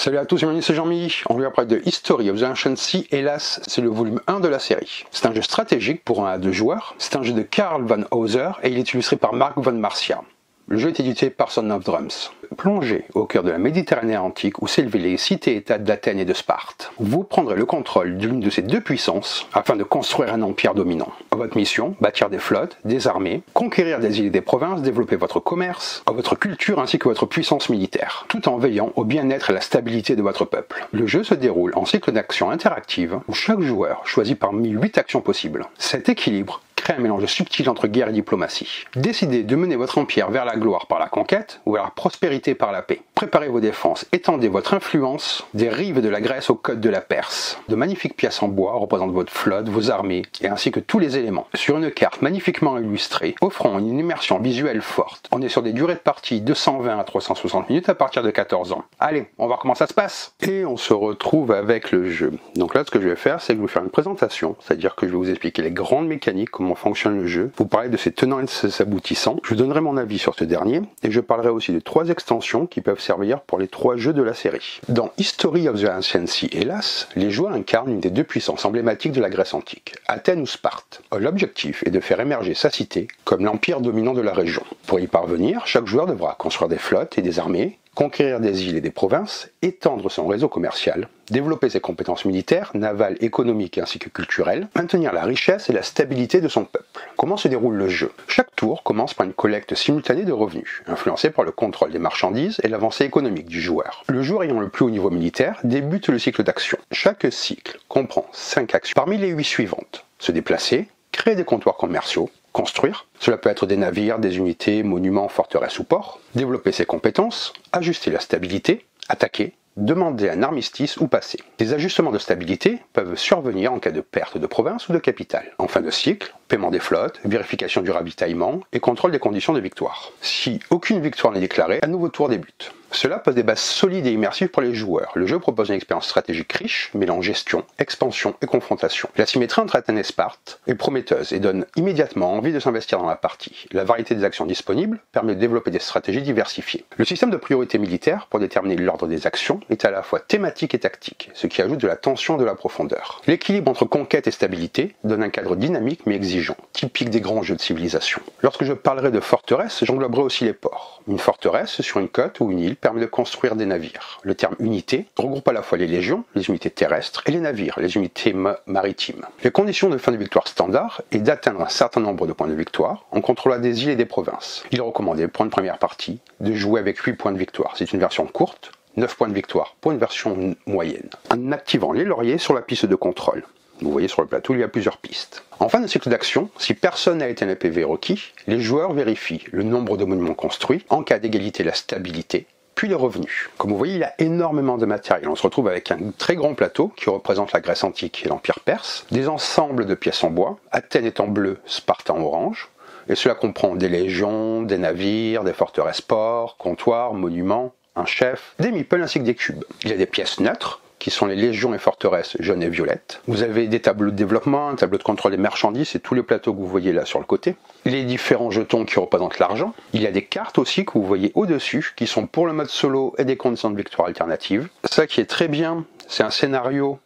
Salut à tous, bienvenue, c'est Jean-Mi. On lui parler de History of the Ancient Sea. Hélas, c'est le volume 1 de la série. C'est un jeu stratégique pour 1 à 2 joueurs. C'est un jeu de Karl von Hauser et il est illustré par Mark von Marcia. Le jeu est édité par Son of Drums. Plongez au cœur de la Méditerranée antique où s'élevaient les cités-états d'Athènes et de Sparte. Vous prendrez le contrôle d'une de ces deux puissances afin de construire un empire dominant. Votre mission, bâtir des flottes, des armées, conquérir des îles et des provinces, développer votre commerce, votre culture ainsi que votre puissance militaire, tout en veillant au bien-être et à la stabilité de votre peuple. Le jeu se déroule en cycle d'action interactive où chaque joueur choisit parmi 8 actions possibles. Cet équilibre crée un mélange subtil entre guerre et diplomatie. Décidez de mener votre empire vers la gloire par la conquête ou vers la prospérité par la paix. Préparez vos défenses, étendez votre influence des rives de la Grèce aux côtes de la Perse. De magnifiques pièces en bois représentent votre flotte, vos armées et ainsi que tous les éléments. Sur une carte magnifiquement illustrée, offrant une immersion visuelle forte. On est sur des durées de partie de 120 à 360 minutes à partir de 14 ans. Allez, on va voir comment ça se passe. Et on se retrouve avec le jeu. Donc là, ce que je vais faire, c'est que je vais vous faire une présentation, c'est-à-dire que je vais vous expliquer les grandes mécaniques, comment fonctionne le jeu, vous parler de ses tenants et de ses aboutissants, je donnerai mon avis sur ce dernier, et je parlerai aussi de 3 extensions qui peuvent servir pour les 3 jeux de la série. Dans History of the Ancient Sea, hélas, les joueurs incarnent une des 2 puissances emblématiques de la Grèce antique, Athènes ou Sparte. L'objectif est de faire émerger sa cité comme l'empire dominant de la région. Pour y parvenir, chaque joueur devra construire des flottes et des armées, conquérir des îles et des provinces, étendre son réseau commercial, développer ses compétences militaires, navales, économiques ainsi que culturelles, maintenir la richesse et la stabilité de son peuple. Comment se déroule le jeu? Chaque tour commence par une collecte simultanée de revenus, influencée par le contrôle des marchandises et l'avancée économique du joueur. Le joueur ayant le plus haut niveau militaire débute le cycle d'action. Chaque cycle comprend 5 actions. Parmi les 8 suivantes, se déplacer, créer des comptoirs commerciaux, construire, cela peut être des navires, des unités, monuments, forteresses ou ports, développer ses compétences, ajuster la stabilité, attaquer, demander un armistice ou passer. Les ajustements de stabilité peuvent survenir en cas de perte de province ou de capitale. En fin de cycle, paiement des flottes, vérification du ravitaillement et contrôle des conditions de victoire. Si aucune victoire n'est déclarée, un nouveau tour débute. Cela pose des bases solides et immersives pour les joueurs. Le jeu propose une expérience stratégique riche, mêlant gestion, expansion et confrontation. La symétrie entre Athènes et Sparte est prometteuse et donne immédiatement envie de s'investir dans la partie. La variété des actions disponibles permet de développer des stratégies diversifiées. Le système de priorité militaire pour déterminer l'ordre des actions est à la fois thématique et tactique, ce qui ajoute de la tension et de la profondeur. L'équilibre entre conquête et stabilité donne un cadre dynamique mais exigeant, typique des grands jeux de civilisation. Lorsque je parlerai de forteresse, j'engloberai aussi les ports. Une forteresse sur une côte ou une île permet de construire des navires. Le terme unité regroupe à la fois les légions, les unités terrestres, et les navires, les unités maritimes. Les conditions de fin de victoire standard est d'atteindre un certain nombre de points de victoire en contrôlant des îles et des provinces. Il est recommandé pour une première partie de jouer avec 8 points de victoire. C'est une version courte, 9 points de victoire pour une version moyenne. En activant les lauriers sur la piste de contrôle. Vous voyez sur le plateau, il y a plusieurs pistes. En fin de cycle d'action, si personne n'a été un PV requis, les joueurs vérifient le nombre de monuments construits, en cas d'égalité la stabilité, puis les revenus. Comme vous voyez, il y a énormément de matériel. On se retrouve avec un très grand plateau qui représente la Grèce antique et l'Empire perse, des ensembles de pièces en bois, Athènes est en bleu, Sparte en orange, et cela comprend des légions, des navires, des forteresses ports, comptoirs, monuments, un chef, des meeples ainsi que des cubes. Il y a des pièces neutres, qui sont les légions et forteresses jaunes et violettes. Vous avez des tableaux de développement, un tableau de contrôle des marchandises et tous les plateaux que vous voyez là sur le côté. Les différents jetons qui représentent l'argent. Il y a des cartes aussi que vous voyez au-dessus, qui sont pour le mode solo et des conditions de victoire alternatives. Ça qui est très bien, c'est un scénario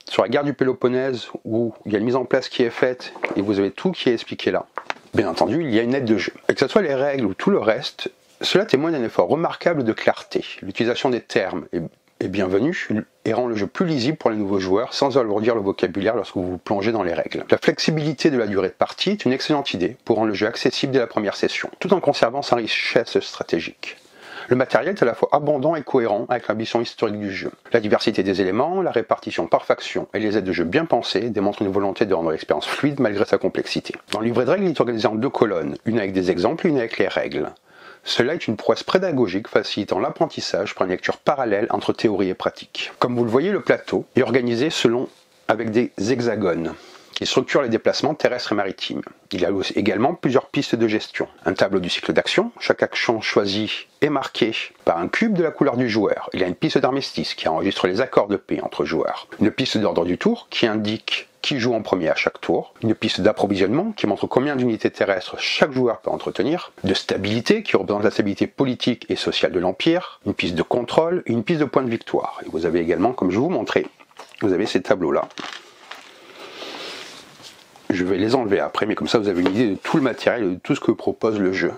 sur la guerre du Péloponnèse où il y a une mise en place qui est faite et vous avez tout qui est expliqué là. Bien entendu, il y a une aide de jeu. Et que ce soit les règles ou tout le reste, cela témoigne d'un effort remarquable de clarté. L'utilisation des termes est bienvenue et rend le jeu plus lisible pour les nouveaux joueurs sans alourdir le vocabulaire lorsque vous vous plongez dans les règles. La flexibilité de la durée de partie est une excellente idée pour rendre le jeu accessible dès la première session, tout en conservant sa richesse stratégique. Le matériel est à la fois abondant et cohérent avec l'ambition historique du jeu. La diversité des éléments, la répartition par faction et les aides de jeu bien pensées démontrent une volonté de rendre l'expérience fluide malgré sa complexité. Dans le livret de règles, il est organisé en 2 colonnes, une avec des exemples et une avec les règles. Cela est une prouesse pédagogique facilitant l'apprentissage par une lecture parallèle entre théorie et pratique. Comme vous le voyez, le plateau est organisé avec des hexagones. qui structure les déplacements terrestres et maritimes. Il y a également plusieurs pistes de gestion. Un tableau du cycle d'action, chaque action choisie est marquée par un cube de la couleur du joueur. Il y a une piste d'armistice qui enregistre les accords de paix entre joueurs. Une piste d'ordre du tour qui indique qui joue en premier à chaque tour, une piste d'approvisionnement qui montre combien d'unités terrestres chaque joueur peut entretenir, de stabilité qui représente la stabilité politique et sociale de l'Empire, une piste de contrôle et une piste de points de victoire. Et vous avez également, comme je vous montrais, vous avez ces tableaux-là. Je vais les enlever après, mais comme ça vous avez une idée de tout le matériel et de tout ce que propose le jeu.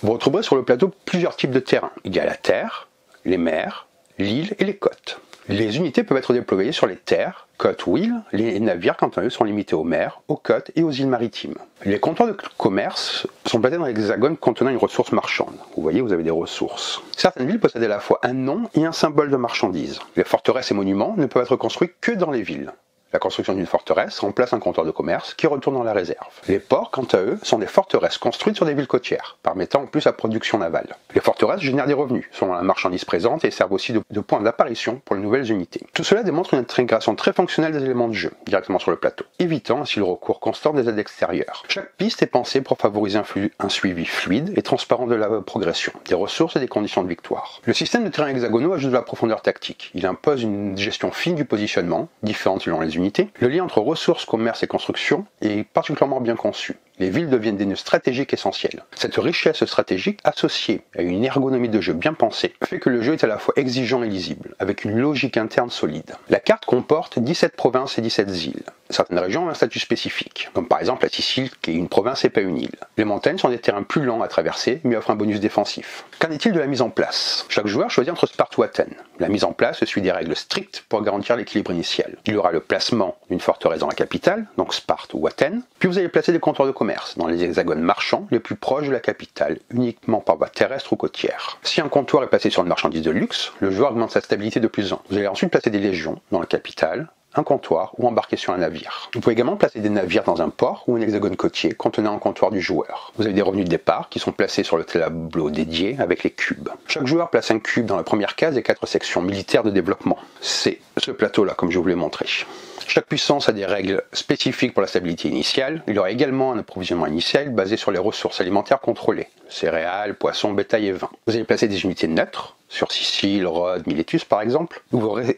Vous retrouverez sur le plateau plusieurs types de terrains. Il y a la terre, les mers, l'île et les côtes. Les unités peuvent être déployées sur les terres, côtes ou îles. Les navires, quant à eux, sont limités aux mers, aux côtes et aux îles maritimes. Les comptoirs de commerce sont placés dans l'hexagone contenant une ressource marchande. Vous voyez, vous avez des ressources. Certaines villes possèdent à la fois un nom et un symbole de marchandise. Les forteresses et monuments ne peuvent être construits que dans les villes. La construction d'une forteresse remplace un comptoir de commerce qui retourne dans la réserve. Les ports, quant à eux, sont des forteresses construites sur des villes côtières, permettant en plus la production navale. Les forteresses génèrent des revenus, selon la marchandise présente, et servent aussi de point d'apparition pour les nouvelles unités. Tout cela démontre une intégration très fonctionnelle des éléments de jeu, directement sur le plateau, évitant ainsi le recours constant des aides extérieures. Chaque piste est pensée pour favoriser un suivi fluide et transparent de la progression, des ressources et des conditions de victoire. Le système de terrains hexagonaux ajoute de la profondeur tactique. Il impose une gestion fine du positionnement, différente selon les unités. Le lien entre ressources, commerce et construction est particulièrement bien conçu. Les villes deviennent des nœuds stratégiques essentiels. Cette richesse stratégique, associée à une ergonomie de jeu bien pensée, fait que le jeu est à la fois exigeant et lisible, avec une logique interne solide. La carte comporte 17 provinces et 17 îles. Certaines régions ont un statut spécifique, comme par exemple la Sicile qui est une province et pas une île. Les montagnes sont des terrains plus lents à traverser, mais offrent un bonus défensif. Qu'en est-il de la mise en place? Chaque joueur choisit entre Sparte ou Athènes. La mise en place suit des règles strictes pour garantir l'équilibre initial. Il y aura le placement d'une forteresse dans la capitale, donc Sparte ou Athènes, puis vous allez placer des comptoirs de commerce dans les hexagones marchands les plus proches de la capitale, uniquement par voie terrestre ou côtière. Si un comptoir est placé sur une marchandise de luxe, le joueur augmente sa stabilité de plus 1. Vous allez ensuite placer des légions dans la capitale, un comptoir ou embarquer sur un navire. Vous pouvez également placer des navires dans un port ou un hexagone côtier contenant un comptoir du joueur. Vous avez des revenus de départ qui sont placés sur le tableau dédié avec les cubes. Chaque joueur place un cube dans la première case et 4 sections militaires de développement. C'est ce plateau-là, comme je vous l'ai montré. Chaque puissance a des règles spécifiques pour la stabilité initiale. Il y aura également un approvisionnement initial basé sur les ressources alimentaires contrôlées, céréales, poissons, bétail et vin. Vous allez placer des unités neutres, sur Sicile, Rhodes, Milétus par exemple,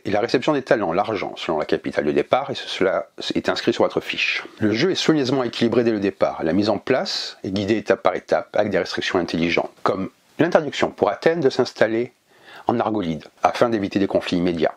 et la réception des talents, l'argent, selon la capitale de départ, et cela est inscrit sur votre fiche. Le jeu est soigneusement équilibré dès le départ. La mise en place est guidée étape par étape, avec des restrictions intelligentes, comme l'interdiction pour Athènes de s'installer en Argolide, afin d'éviter des conflits immédiats.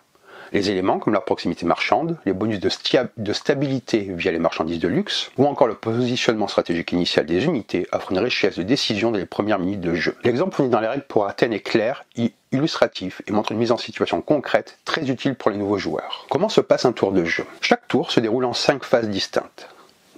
Les éléments comme la proximité marchande, les bonus de stabilité via les marchandises de luxe, ou encore le positionnement stratégique initial des unités offrent une richesse de décision dès les premières minutes de jeu. L'exemple fourni dans les règles pour Athènes est clair, illustratif et montre une mise en situation concrète très utile pour les nouveaux joueurs. Comment se passe un tour de jeu? Chaque tour se déroule en 5 phases distinctes.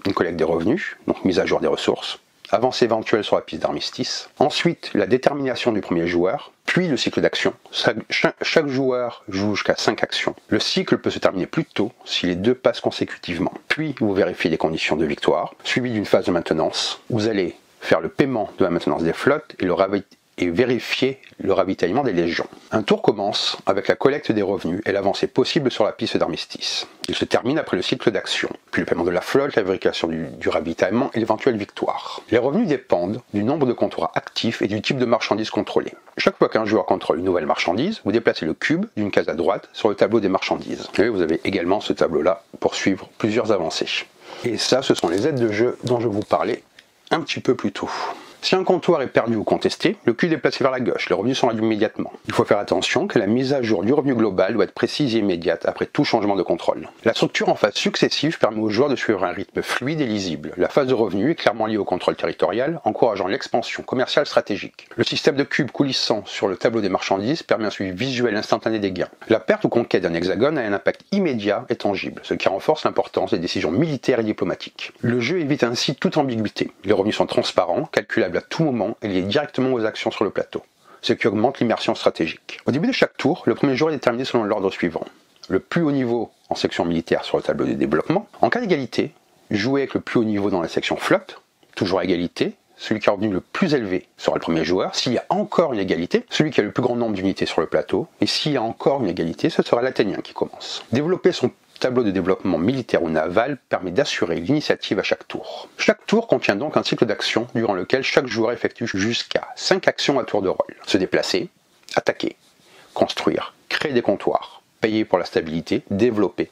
Une collecte des revenus, donc mise à jour des ressources, avancée éventuelle sur la piste d'armistice, ensuite la détermination du premier joueur, puis le cycle d'action. Chaque joueur joue jusqu'à 5 actions. Le cycle peut se terminer plus tôt si les deux passent consécutivement. Puis vous vérifiez les conditions de victoire, suivi d'une phase de maintenance. Vous allez faire le paiement de la maintenance des flottes et vérifier le ravitaillement des légions. Un tour commence avec la collecte des revenus et l'avancée possible sur la piste d'armistice. Il se termine après le cycle d'action, puis le paiement de la flotte, la vérification du ravitaillement et l'éventuelle victoire. Les revenus dépendent du nombre de comptoirs actifs et du type de marchandise contrôlée. Chaque fois qu'un joueur contrôle une nouvelle marchandise, vous déplacez le cube d'une case à droite sur le tableau des marchandises. Et vous avez également ce tableau-là pour suivre plusieurs avancées. Et ça, ce sont les aides de jeu dont je vous parlais un petit peu plus tôt. Si un comptoir est perdu ou contesté, le cube est placé vers la gauche, les revenus sont réduits immédiatement. Il faut faire attention que la mise à jour du revenu global doit être précise et immédiate après tout changement de contrôle. La structure en phase successive permet aux joueurs de suivre un rythme fluide et lisible. La phase de revenu est clairement liée au contrôle territorial, encourageant l'expansion commerciale stratégique. Le système de cubes coulissant sur le tableau des marchandises permet un suivi visuel instantané des gains. La perte ou conquête d'un hexagone a un impact immédiat et tangible, ce qui renforce l'importance des décisions militaires et diplomatiques. Le jeu évite ainsi toute ambiguïté. Les revenus sont transparents, calculables à tout moment et liés directement aux actions sur le plateau, ce qui augmente l'immersion stratégique. Au début de chaque tour, le premier joueur est déterminé selon l'ordre suivant. Le plus haut niveau en section militaire sur le tableau de développement. En cas d'égalité, jouez avec le plus haut niveau dans la section flotte, toujours à égalité. Celui qui a revenu le plus élevé sera le premier joueur. S'il y a encore une égalité, celui qui a le plus grand nombre d'unités sur le plateau. Et s'il y a encore une égalité, ce sera l'Athénien qui commence. Développer son tableau de développement militaire ou naval permet d'assurer l'initiative à chaque tour. Chaque tour contient donc un cycle d'action durant lequel chaque joueur effectue jusqu'à 5 actions à tour de rôle. Se déplacer, attaquer, construire, créer des comptoirs, payer pour la stabilité, développer,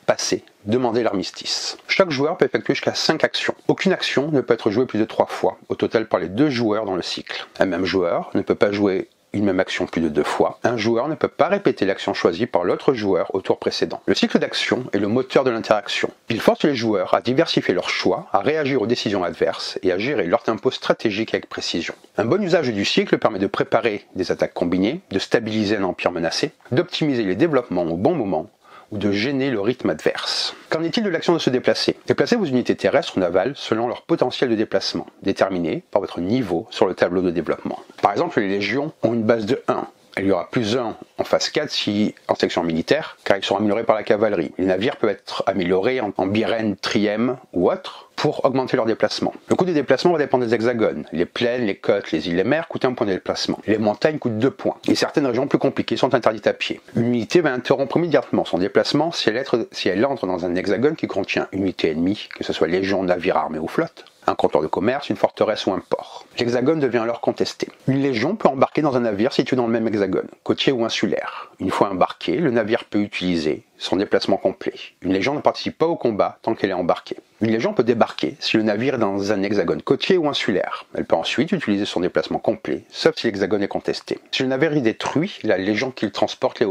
passer, demander l'armistice. Chaque joueur peut effectuer jusqu'à 5 actions. Aucune action ne peut être jouée plus de 3 fois, au total par les 2 joueurs dans le cycle. Un même joueur ne peut pas jouer une même action plus de 2 fois. Un joueur ne peut pas répéter l'action choisie par l'autre joueur au tour précédent. Le cycle d'action est le moteur de l'interaction. Il force les joueurs à diversifier leurs choix, à réagir aux décisions adverses et à gérer leur tempo stratégique avec précision. Un bon usage du cycle permet de préparer des attaques combinées, de stabiliser un empire menacé, d'optimiser les développements au bon moment, ou de gêner le rythme adverse. Qu'en est-il de l'action de se déplacer? Déplacez vos unités terrestres ou navales selon leur potentiel de déplacement, déterminé par votre niveau sur le tableau de développement. Par exemple, les légions ont une base de 1. Il y aura plus 1 en phase 4 si en section militaire, car ils seront améliorés par la cavalerie. Les navires peuvent être améliorés en birène, trième ou autre pour augmenter leur déplacement. Le coût des déplacements va dépendre des hexagones. Les plaines, les côtes, les îles, les mers coûtent 1 point de déplacement. Les montagnes coûtent 2 points. Et certaines régions plus compliquées sont interdites à pied. Une unité va interrompre immédiatement son déplacement si elle entre dans un hexagone qui contient une unité ennemie, que ce soit légion, navire, armée ou flotte, un comptoir de commerce, une forteresse ou un port. L'hexagone devient alors contesté. Une légion peut embarquer dans un navire situé dans le même hexagone, côtier ou insulaire. Une fois embarqué, le navire peut utiliser son déplacement complet. Une légion ne participe pas au combat tant qu'elle est embarquée. Une légion peut débarquer si le navire est dans un hexagone côtier ou insulaire. Elle peut ensuite utiliser son déplacement complet, sauf si l'hexagone est contesté. Si le navire est détruit, la légion transportée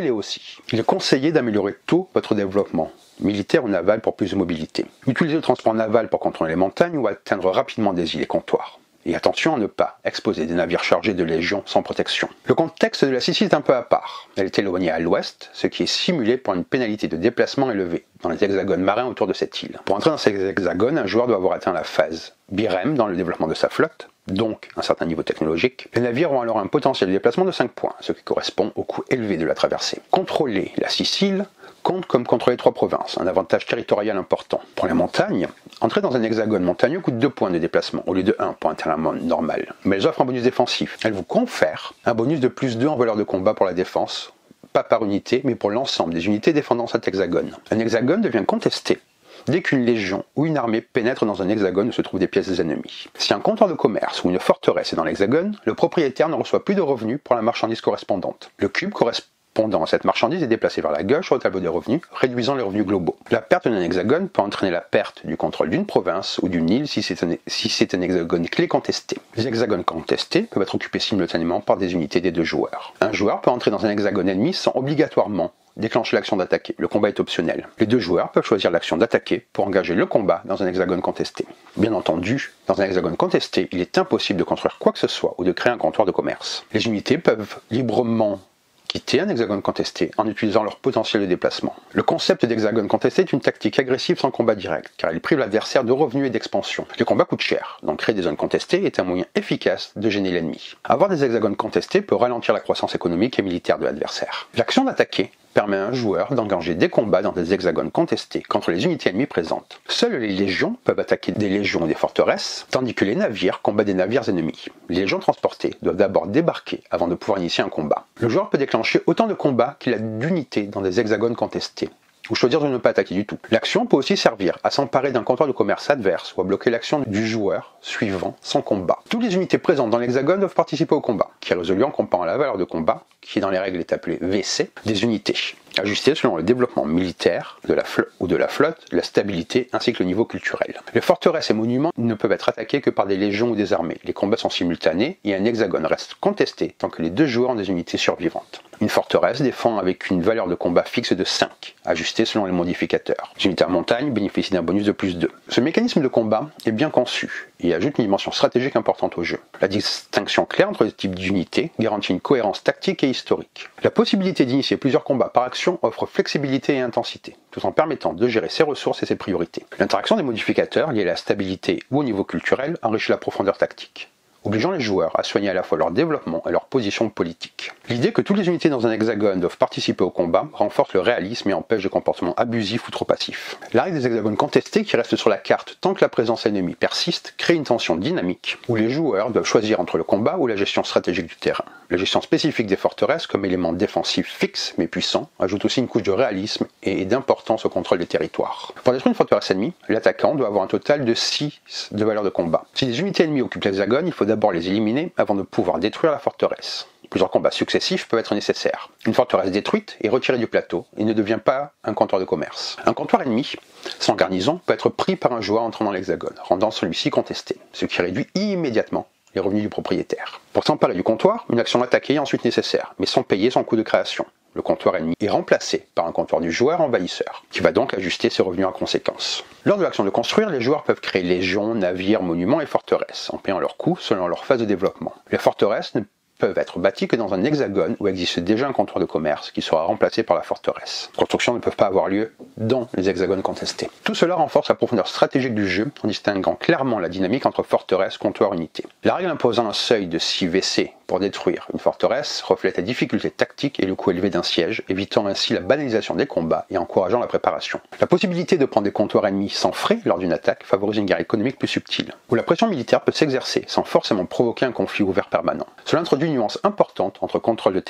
l'est aussi. Il est conseillé d'améliorer tôt votre développement, militaire ou naval, pour plus de mobilité. Utilisez le transport naval pour contourner les montagnes ou atteindre rapidement des îles et comptoirs. Et attention à ne pas exposer des navires chargés de légions sans protection. Le contexte de la Sicile est un peu à part. Elle est éloignée à l'ouest, ce qui est simulé par une pénalité de déplacement élevée dans les hexagones marins autour de cette île. Pour entrer dans ces hexagones, un joueur doit avoir atteint la phase birème dans le développement de sa flotte, donc un certain niveau technologique. Les navires ont alors un potentiel de déplacement de 5 points, ce qui correspond au coût élevé de la traversée. Contrôler la Sicile compte comme contrôler 3 provinces, un avantage territorial important. Pour les montagnes, entrer dans un hexagone montagneux coûte 2 points de déplacement au lieu de 1 pour un terrain normal. Mais elles offrent un bonus défensif. Elles vous confèrent un bonus de plus 2 en valeur de combat pour la défense, pas par unité, mais pour l'ensemble des unités défendant cet hexagone. Un hexagone devient contesté dès qu'une légion ou une armée pénètre dans un hexagone où se trouvent des pièces des ennemis. Si un comptoir de commerce ou une forteresse est dans l'hexagone, le propriétaire ne reçoit plus de revenus pour la marchandise correspondante. Le cube correspondant à cette marchandise est déplacé vers la gauche sur le tableau des revenus, réduisant les revenus globaux. La perte d'un hexagone peut entraîner la perte du contrôle d'une province ou d'une île si c'est un hexagone clé contesté. Les hexagones contestés peuvent être occupés simultanément par des unités des 2 joueurs. Un joueur peut entrer dans un hexagone ennemi sans obligatoirement déclencher l'action d'attaquer. Le combat est optionnel. Les 2 joueurs peuvent choisir l'action d'attaquer pour engager le combat dans un hexagone contesté. Bien entendu, dans un hexagone contesté, il est impossible de construire quoi que ce soit ou de créer un comptoir de commerce. Les unités peuvent librement quitter un hexagone contesté en utilisant leur potentiel de déplacement. Le concept d'hexagone contesté est une tactique agressive sans combat direct, car il prive l'adversaire de revenus et d'expansion. Les combats coûtent cher, donc créer des zones contestées est un moyen efficace de gêner l'ennemi. Avoir des hexagones contestés peut ralentir la croissance économique et militaire de l'adversaire. L'action d'attaquer permet à un joueur d'engager des combats dans des hexagones contestés contre les unités ennemies présentes. Seules les légions peuvent attaquer des légions ou des forteresses, tandis que les navires combattent des navires ennemis. Les légions transportées doivent d'abord débarquer avant de pouvoir initier un combat. Le joueur peut déclencher autant de combats qu'il a d'unités dans des hexagones contestés, ou choisir de ne pas attaquer du tout. L'action peut aussi servir à s'emparer d'un comptoir de commerce adverse ou à bloquer l'action du joueur suivant sans combat. Toutes les unités présentes dans l'hexagone doivent participer au combat, qui est résolu en comparant la valeur de combat, qui dans les règles est appelée VC, des unités, ajustées selon le développement militaire de la flotte, la stabilité ainsi que le niveau culturel. Les forteresses et monuments ne peuvent être attaqués que par des légions ou des armées. Les combats sont simultanés et un hexagone reste contesté tant que les 2 joueurs ont des unités survivantes. Une forteresse défend avec une valeur de combat fixe de 5, ajustée selon les modificateurs. Les unités en montagne bénéficient d'un bonus de plus 2. Ce mécanisme de combat est bien conçu et ajoute une dimension stratégique importante au jeu. La distinction claire entre les types d'unités garantit une cohérence tactique et historique. La possibilité d'initier plusieurs combats par action offre flexibilité et intensité, tout en permettant de gérer ses ressources et ses priorités. L'interaction des modificateurs liés à la stabilité ou au niveau culturel enrichit la profondeur tactique. obligeant les joueurs à soigner à la fois leur développement et leur position politique. L'idée que toutes les unités dans un hexagone doivent participer au combat renforce le réalisme et empêche des comportements abusifs ou trop passifs. La règle des hexagones contestés qui restent sur la carte tant que la présence ennemie persiste crée une tension dynamique où les joueurs doivent choisir entre le combat ou la gestion stratégique du terrain. La gestion spécifique des forteresses comme élément défensif fixe mais puissant ajoute aussi une couche de réalisme et d'importance au contrôle des territoires. Pour détruire une forteresse ennemie, l'attaquant doit avoir un total de 6 de valeur de combat. Si des unités ennemies occupent l'hexagone, il faut d'abord les éliminer avant de pouvoir détruire la forteresse. Plusieurs combats successifs peuvent être nécessaires. Une forteresse détruite est retirée du plateau et ne devient pas un comptoir de commerce. Un comptoir ennemi, sans garnison, peut être pris par un joueur entrant dans l'hexagone, rendant celui-ci contesté, ce qui réduit immédiatement les revenus du propriétaire. Pour s'emparer du comptoir, une action attaquée est ensuite nécessaire, mais sans payer son coût de création. Le comptoir ennemi est remplacé par un comptoir du joueur envahisseur, qui va donc ajuster ses revenus en conséquence. Lors de l'action de construire, les joueurs peuvent créer légions, navires, monuments et forteresses, en payant leur coût selon leur phase de développement. Les forteresses ne peuvent être bâties que dans un hexagone où existe déjà un comptoir de commerce qui sera remplacé par la forteresse. Les constructions ne peuvent pas avoir lieu dans les hexagones contestés. Tout cela renforce la profondeur stratégique du jeu en distinguant clairement la dynamique entre forteresse, comptoir, unité. La règle imposant un seuil de 6 VC pour détruire une forteresse reflète la difficulté tactique et le coût élevé d'un siège, évitant ainsi la banalisation des combats et encourageant la préparation. La possibilité de prendre des comptoirs ennemis sans frais lors d'une attaque favorise une guerre économique plus subtile, où la pression militaire peut s'exercer sans forcément provoquer un conflit ouvert permanent. Cela introduit une nuance importante entre contrôle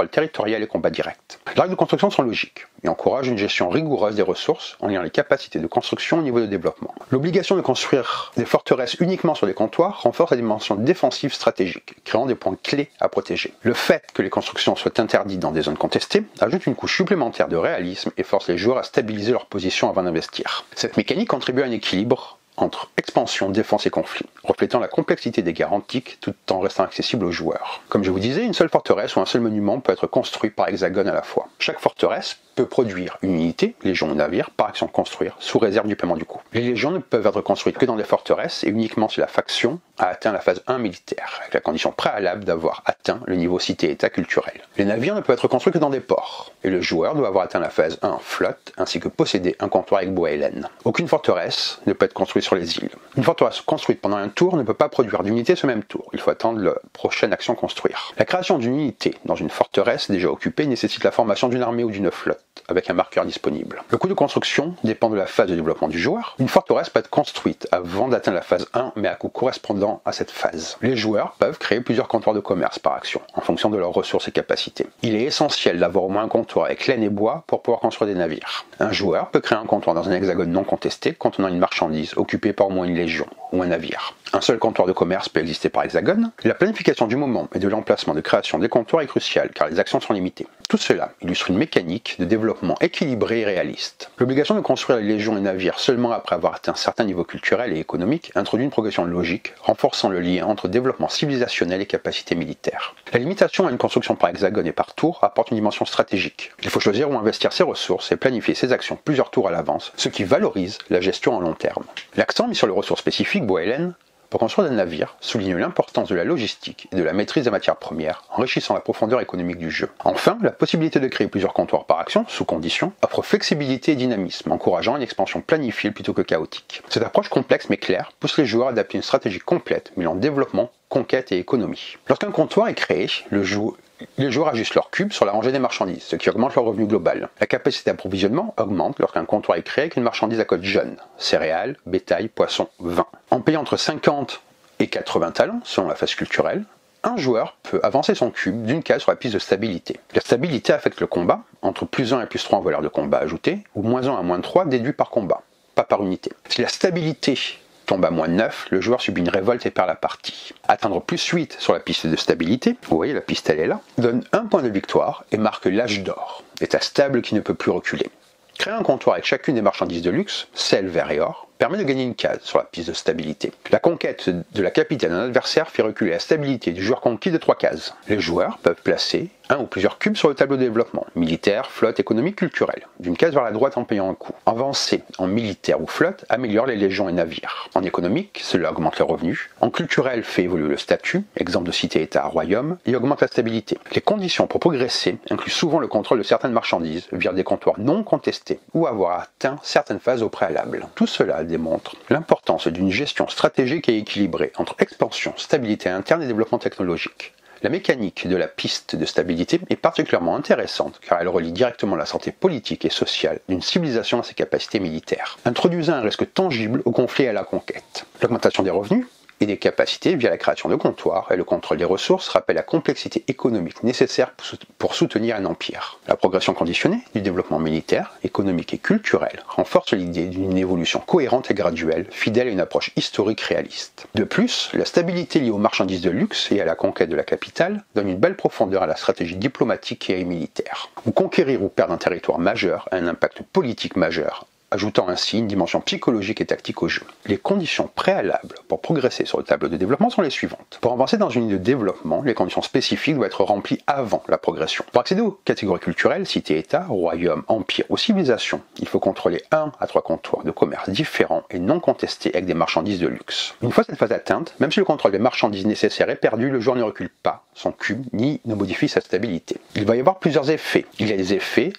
territorial et combat direct. Les règles de construction sont logiques et encouragent une gestion rigoureuse des ressources en liant les capacités de construction au niveau de développement. L'obligation de construire des forteresses uniquement sur des comptoirs renforce la dimension défensive stratégique, créant des points clés à protéger. Le fait que les constructions soient interdites dans des zones contestées ajoute une couche supplémentaire de réalisme et force les joueurs à stabiliser leur position avant d'investir. Cette mécanique contribue à un équilibre entre expansion, défense et conflit, reflétant la complexité des guerres antiques tout en restant accessible aux joueurs. Comme je vous disais, une seule forteresse ou un seul monument peut être construit par hexagone à la fois. Chaque forteresse peut produire une unité, légion ou navire, par action construire, sous réserve du paiement du coût. Les légions ne peuvent être construites que dans des forteresses et uniquement si la faction a atteint la phase 1 militaire, avec la condition préalable d'avoir atteint le niveau cité-état culturel. Les navires ne peuvent être construits que dans des ports, et le joueur doit avoir atteint la phase 1 flotte, ainsi que posséder un comptoir avec bois et laine. Aucune forteresse ne peut être construite sur les îles. Une forteresse construite pendant un tour ne peut pas produire d'unité ce même tour, il faut attendre la prochaine action construire. La création d'une unité dans une forteresse déjà occupée nécessite la formation d'une armée ou d'une flotte, avec un marqueur disponible. Le coût de construction dépend de la phase de développement du joueur. Une forteresse peut être construite avant d'atteindre la phase 1, mais à coût correspondant à cette phase. Les joueurs peuvent créer plusieurs comptoirs de commerce par action, en fonction de leurs ressources et capacités. Il est essentiel d'avoir au moins un comptoir avec laine et bois pour pouvoir construire des navires. Un joueur peut créer un comptoir dans un hexagone non contesté contenant une marchandise occupée par au moins une légion ou un navire. Un seul comptoir de commerce peut exister par hexagone. La planification du moment et de l'emplacement de création des comptoirs est cruciale car les actions sont limitées. Tout cela illustre une mécanique de développement équilibré et réaliste. L'obligation de construire les légions et navires seulement après avoir atteint un certain niveau culturel et économique introduit une progression logique, renforçant le lien entre développement civilisationnel et capacité militaire. La limitation à une construction par hexagone et par tour apporte une dimension stratégique. Il faut choisir où investir ses ressources et planifier ses actions plusieurs tours à l'avance, ce qui valorise la gestion en long terme. L'accent mis sur les ressources spécifiques bois et laine pour construire des navires souligne l'importance de la logistique et de la maîtrise des matières premières, enrichissant la profondeur économique du jeu. Enfin, la possibilité de créer plusieurs comptoirs par action, sous condition, offre flexibilité et dynamisme, encourageant une expansion planifiée plutôt que chaotique. Cette approche complexe mais claire pousse les joueurs à adapter une stratégie complète, mêlant développement, conquête et économie. Lorsqu'un comptoir est créé, les joueurs ajustent leur cube sur la rangée des marchandises, ce qui augmente leur revenu global. La capacité d'approvisionnement augmente lorsqu'un comptoir est créé avec une marchandise à code jeune, céréales, bétail, poissons, vin. En payant entre 50 et 80 talents, selon la phase culturelle, un joueur peut avancer son cube d'une case sur la piste de stabilité. La stabilité affecte le combat, entre plus 1 et plus 3 en valeur de combat ajouté, ou moins 1 à moins 3 déduit par combat, pas par unité. Si la stabilité tombe à moins 9, le joueur subit une révolte et perd la partie. Atteindre plus 8 sur la piste de stabilité, vous voyez la piste elle est là, donne un point de victoire et marque l'âge d'or, état stable qui ne peut plus reculer. Créer un comptoir avec chacune des marchandises de luxe, sel, verre et or, permet de gagner une case sur la piste de stabilité. La conquête de la capitale d'un adversaire fait reculer la stabilité du joueur conquis de 3 cases. Les joueurs peuvent placer Un ou plusieurs cubes sur le tableau de développement, militaire, flotte, économique, culturel, d'une case vers la droite en payant un coût. Avancer en militaire ou flotte améliore les légions et navires. En économique, cela augmente les revenus. En culturel, fait évoluer le statut, exemple de cité-état à royaume, et augmente la stabilité. Les conditions pour progresser incluent souvent le contrôle de certaines marchandises via des comptoirs non contestés ou avoir atteint certaines phases au préalable. Tout cela démontre l'importance d'une gestion stratégique et équilibrée entre expansion, stabilité interne et développement technologique. La mécanique de la piste de stabilité est particulièrement intéressante car elle relie directement la santé politique et sociale d'une civilisation à ses capacités militaires, introduisant un risque tangible au conflit et à la conquête. L'augmentation des revenus et des capacités via la création de comptoirs et le contrôle des ressources rappelle la complexité économique nécessaire pour soutenir un empire. La progression conditionnée du développement militaire, économique et culturel renforce l'idée d'une évolution cohérente et graduelle, fidèle à une approche historique réaliste. De plus, la stabilité liée aux marchandises de luxe et à la conquête de la capitale donne une belle profondeur à la stratégie diplomatique et militaire, où conquérir ou perdre un territoire majeur a un impact politique majeur, ajoutant ainsi une dimension psychologique et tactique au jeu. Les conditions préalables pour progresser sur le tableau de développement sont les suivantes. Pour avancer dans une ligne de développement, les conditions spécifiques doivent être remplies avant la progression. Pour accéder aux catégories culturelles, cité-état, royaume, empire ou civilisation, il faut contrôler 1 à 3 comptoirs de commerce différents et non contestés avec des marchandises de luxe. Une fois cette phase atteinte, même si le contrôle des marchandises nécessaires est perdu, le joueur ne recule pas son cube ni ne modifie sa stabilité. Il va y avoir plusieurs effets. Il y a des effets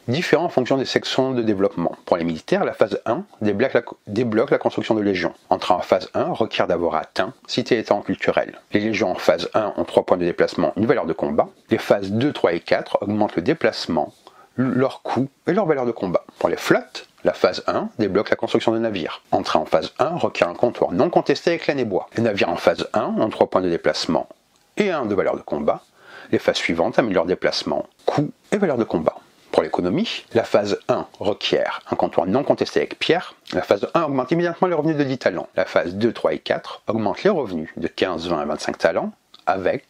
différents en fonction des sections de développement. Pour les militaires, la phase 1 débloque la construction de légions. Entrer en phase 1 requiert d'avoir atteint cité-état en culturel. Les légions en phase 1 ont 3 points de déplacement, une valeur de combat. Les phases 2, 3 et 4 augmentent le déplacement, leur coût et leur valeur de combat. Pour les flottes, la phase 1 débloque la construction de navires. Entrer en phase 1 requiert un comptoir non contesté avec laine et bois. Les navires en phase 1 ont 3 points de déplacement et 1 de valeur de combat. Les phases suivantes améliorent déplacement, coût et valeur de combat. Pour l'économie, la phase 1 requiert un comptoir non contesté avec pierre. La phase 1 augmente immédiatement les revenus de 10 talents. La phase 2, 3 et 4 augmentent les revenus de 15, 20 et 25 talents avec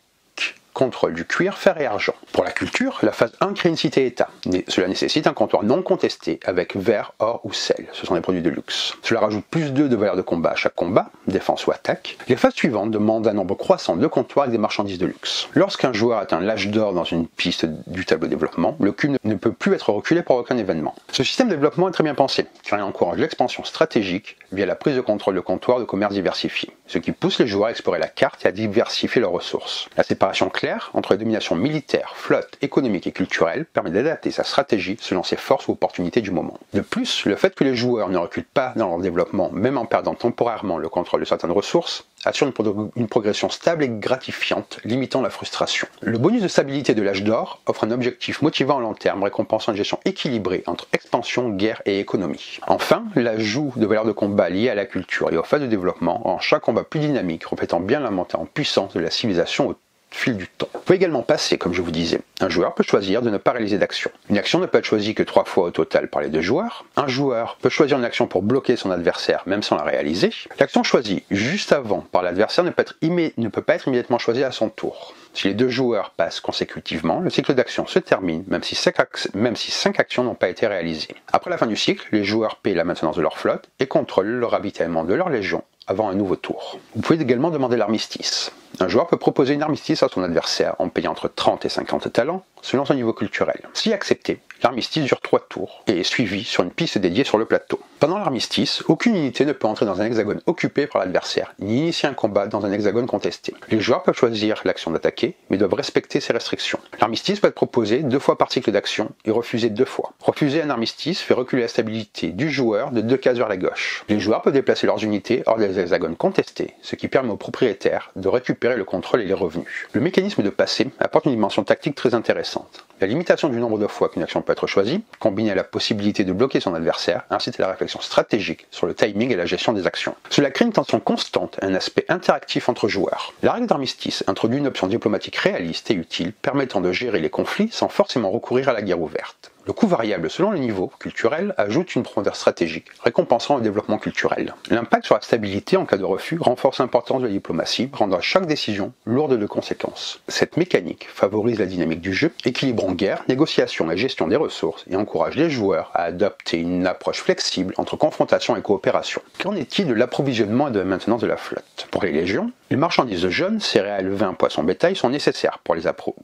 contrôle du cuir, fer et argent. Pour la culture, la phase 1 crée une cité-état. Cela nécessite un comptoir non contesté avec verre, or ou sel. Ce sont des produits de luxe. Cela rajoute plus 2 de valeur de combat à chaque combat, défense ou attaque. Les phases suivantes demandent un nombre croissant de comptoirs avec des marchandises de luxe. Lorsqu'un joueur atteint l'âge d'or dans une piste du tableau de développement, le cube ne peut plus être reculé par aucun événement. Ce système de développement est très bien pensé, car il encourage l'expansion stratégique via la prise de contrôle de comptoirs de commerce diversifiés, ce qui pousse les joueurs à explorer la carte et à diversifier leurs ressources. La séparation claire entre les dominations militaire, flotte, économique et culturelle permet d'adapter sa stratégie selon ses forces ou opportunités du moment. De plus, le fait que les joueurs ne reculent pas dans leur développement, même en perdant temporairement le contrôle de certaines ressources, assure une progression stable et gratifiante, limitant la frustration. Le bonus de stabilité de l'âge d'or offre un objectif motivant à long terme, récompensant une gestion équilibrée entre expansion, guerre et économie. Enfin, l'ajout de valeurs de combat liées à la culture et aux phases de développement rend chaque combat plus dynamique, reflétant bien la montée en puissance de la civilisation au fil du temps. Vous pouvez également passer, comme je vous disais. Un joueur peut choisir de ne pas réaliser d'action. Une action ne peut être choisie que 3 fois au total par les 2 joueurs. Un joueur peut choisir une action pour bloquer son adversaire, même sans la réaliser. L'action choisie juste avant par l'adversaire ne peut pas être immédiatement choisie à son tour. Si les 2 joueurs passent consécutivement, le cycle d'action se termine, même si 5 actions n'ont pas été réalisées. Après la fin du cycle, les joueurs paient la maintenance de leur flotte et contrôlent le ravitaillement de leur légion avant un nouveau tour. Vous pouvez également demander l'armistice. Un joueur peut proposer une armistice à son adversaire en payant entre 30 et 50 talents selon son niveau culturel. Si accepté, l'armistice dure 3 tours et est suivi sur une piste dédiée sur le plateau. Pendant l'armistice, aucune unité ne peut entrer dans un hexagone occupé par l'adversaire, ni initier un combat dans un hexagone contesté. Les joueurs peuvent choisir l'action d'attaquer, mais doivent respecter ces restrictions. L'armistice peut être proposé 2 fois par cycle d'action et refusé 2 fois. Refuser un armistice fait reculer la stabilité du joueur de 2 cases vers la gauche. Les joueurs peuvent déplacer leurs unités hors des hexagones contestés, ce qui permet aux propriétaires de récupérer le contrôle et les revenus. Le mécanisme de passer apporte une dimension tactique très intéressante. La limitation du nombre de fois qu'une action peut être choisie, combinée à la possibilité de bloquer son adversaire, incite à la réflexion stratégique sur le timing et la gestion des actions. Cela crée une tension constante et un aspect interactif entre joueurs. La règle d'armistice introduit une option diplomatique réaliste et utile, permettant de gérer les conflits sans forcément recourir à la guerre ouverte. Le coût variable selon le niveau culturel ajoute une profondeur stratégique, récompensant le développement culturel. L'impact sur la stabilité en cas de refus renforce l'importance de la diplomatie, rendant chaque décision lourde de conséquences. Cette mécanique favorise la dynamique du jeu, équilibrant guerre, négociation et gestion des ressources, et encourage les joueurs à adopter une approche flexible entre confrontation et coopération. Qu'en est-il de l'approvisionnement et de la maintenance de la flotte? Pour les légions, Les marchandises jaunes, céréales, vins, poissons, bétail sont nécessaires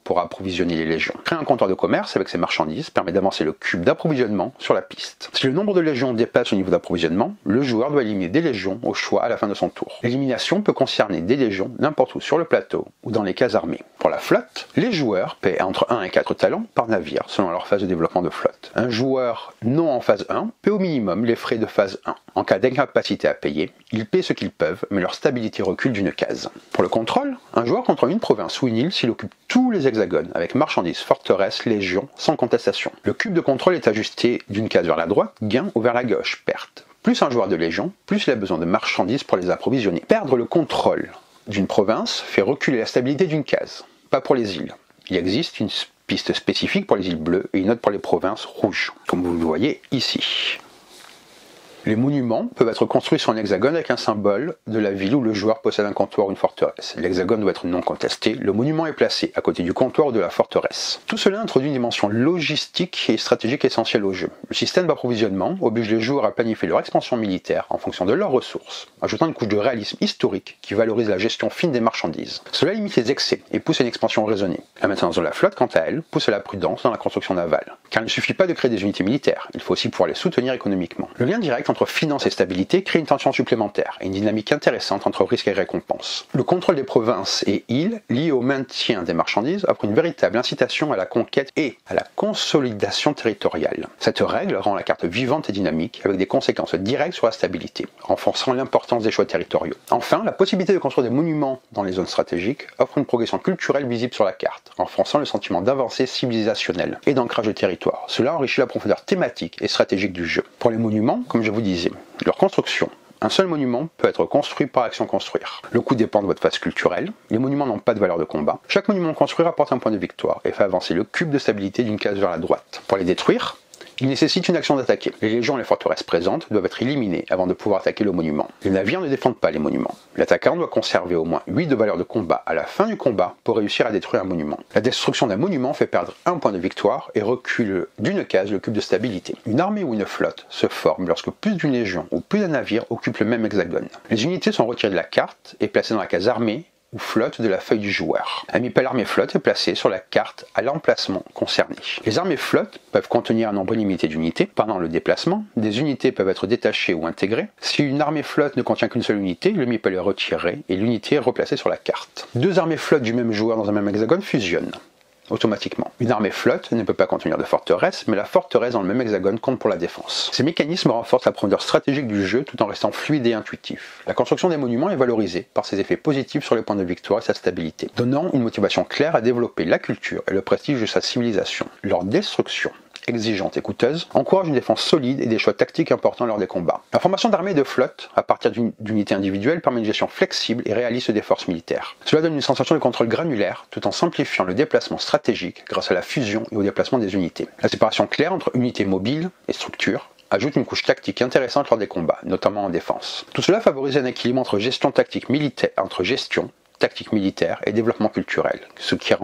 pour approvisionner les légions. Créer un comptoir de commerce avec ces marchandises permet d'avancer le cube d'approvisionnement sur la piste. Si le nombre de légions dépasse le niveau d'approvisionnement, le joueur doit éliminer des légions au choix à la fin de son tour. L'élimination peut concerner des légions n'importe où sur le plateau ou dans les cases armées. Pour la flotte, les joueurs paient entre 1 et 4 talents par navire selon leur phase de développement de flotte. Un joueur non en phase 1 paie au minimum les frais de phase 1. En cas d'incapacité à payer, ils paient ce qu'ils peuvent, mais leur stabilité recule d'une case. Pour le contrôle, un joueur contrôle une province ou une île s'il occupe tous les hexagones, avec marchandises, forteresses, légions, sans contestation. Le cube de contrôle est ajusté d'une case vers la droite, gain, ou vers la gauche, perte. Plus un joueur de légion, plus il a besoin de marchandises pour les approvisionner. Perdre le contrôle d'une province fait reculer la stabilité d'une case, pas pour les îles. Il existe une piste spécifique pour les îles bleues et une autre pour les provinces rouges, comme vous le voyez ici. Les monuments peuvent être construits sur un hexagone avec un symbole de la ville où le joueur possède un comptoir ou une forteresse. L'hexagone doit être non contesté, le monument est placé à côté du comptoir ou de la forteresse. Tout cela introduit une dimension logistique et stratégique essentielle au jeu. Le système d'approvisionnement oblige les joueurs à planifier leur expansion militaire en fonction de leurs ressources, ajoutant une couche de réalisme historique qui valorise la gestion fine des marchandises. Cela limite les excès et pousse à une expansion raisonnée. La maintenance de la flotte, quant à elle, pousse à la prudence dans la construction navale. Car il ne suffit pas de créer des unités militaires, il faut aussi pouvoir les soutenir économiquement. Le lien direct entre finance et stabilité crée une tension supplémentaire et une dynamique intéressante entre risque et récompense. Le contrôle des provinces et îles lié au maintien des marchandises offre une véritable incitation à la conquête et à la consolidation territoriale. Cette règle rend la carte vivante et dynamique avec des conséquences directes sur la stabilité, renforçant l'importance des choix territoriaux. Enfin, la possibilité de construire des monuments dans les zones stratégiques offre une progression culturelle visible sur la carte, renforçant le sentiment d'avancée civilisationnelle et d'ancrage de territoire. Cela enrichit la profondeur thématique et stratégique du jeu. Pour les monuments, comme je vous disais, leur construction. Un seul monument peut être construit par action construire. Le coût dépend de votre phase culturelle. Les monuments n'ont pas de valeur de combat. Chaque monument construit rapporte un point de victoire et fait avancer le cube de stabilité d'une case vers la droite. Pour les détruire, il nécessite une action d'attaquer. Les légions et les forteresses présentes doivent être éliminées avant de pouvoir attaquer le monument. Les navires ne défendent pas les monuments. L'attaquant doit conserver au moins 8 de valeur de combat à la fin du combat pour réussir à détruire un monument. La destruction d'un monument fait perdre un point de victoire et recule d'une case le cube de stabilité. Une armée ou une flotte se forme lorsque plus d'une légion ou plus d'un navire occupe le même hexagone. Les unités sont retirées de la carte et placées dans la case armée ou flotte de la feuille du joueur. Un meeple armée flotte est placé sur la carte à l'emplacement concerné. Les armées flottes peuvent contenir un nombre limité d'unités. Pendant le déplacement, des unités peuvent être détachées ou intégrées. Si une armée flotte ne contient qu'une seule unité, le meeple est retiré et l'unité est replacée sur la carte. Deux armées flottes du même joueur dans un même hexagone fusionnent automatiquement. Une armée flotte ne peut pas contenir de forteresse, mais la forteresse dans le même hexagone compte pour la défense. Ces mécanismes renforcent la profondeur stratégique du jeu tout en restant fluide et intuitif. La construction des monuments est valorisée par ses effets positifs sur les points de victoire et sa stabilité, donnant une motivation claire à développer la culture et le prestige de sa civilisation. Leur destruction, exigeante et coûteuse, encourage une défense solide et des choix tactiques importants lors des combats. La formation d'armées et de flotte, à partir d'unités individuelles, permet une gestion flexible et réaliste des forces militaires. Cela donne une sensation de contrôle granulaire, tout en simplifiant le déplacement stratégique grâce à la fusion et au déplacement des unités. La séparation claire entre unités mobiles et structures ajoute une couche tactique intéressante lors des combats, notamment en défense. Tout cela favorise un équilibre entre gestion tactique militaire, tactique militaire et développement culturel, ce qui